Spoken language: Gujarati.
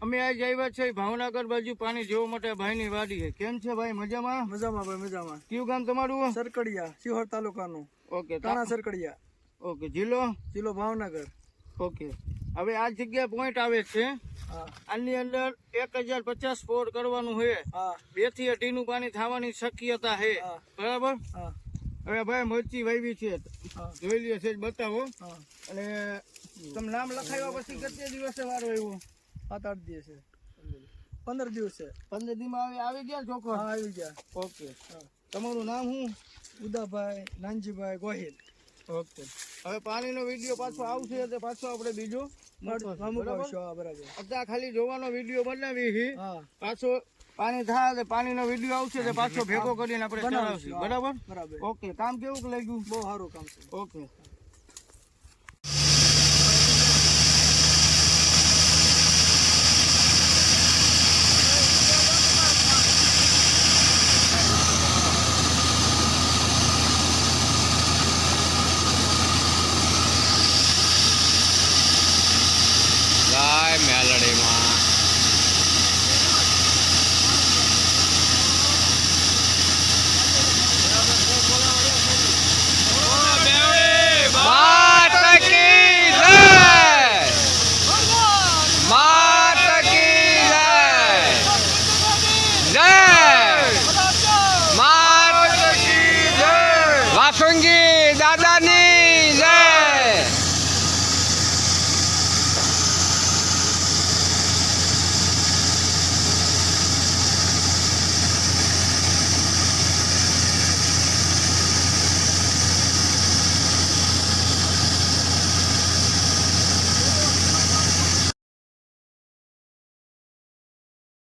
અમે આજે આવ્યા છે ભાવનગર બાજુ પાણી જોવા માટે ભાઈની વાડી છે. કેમ છે ભાઈ? મજામાં? મજામાં ભાઈ, મજામાં. કયું ગામ તમારું? સરકડિયા, સિહોર તાલુકાનું. ઓકે. તાણા સરકડિયા. ઓકે. જિલ્લો? જિલ્લો ભાવનગર. ઓકે. હવે આ જગ્યા પોઈન્ટ આવે છે. હા આની અંદર 1050 પોર કરવાનું છે. હા 2 થી 2.5 નું પાણી થવાની શક્યતા છે. હા. બરાબર. હા હવે ભાઈ મરચી વાવી છે, હા જોઈ લ્યો છે, બતાવો. હા. અને તમે નામ લખાવ્યા પછી કેટલા દિવસે વારો આવ્યો? 7-8 દિવસ છે, 15 દિવસ છે. 15 દીમાં આવી ગયા ચોખ્ખો? હા આવી ગયા. ઓકે. તમારું નામ શું? ઉદાભાઈ નાનજીભાઈ ગોહિલ. ઓકે. હવે પાણીનો વિડીયો પાછો આવશે તો પાછો આપણે બીજો બરાબર. અત્યારે ખાલી જોવાનો વિડીયો બનાવી છે. હા પાછો પાણી થાય તો પાણીનો વિડીયો આવશે તો પાછો ભેગો કરીને આપણે ચલાવશું. બરાબર. બરાબર. ઓકે. કામ કેવું લાગ્યું? બહુ સારું કામ છે. ઓકે.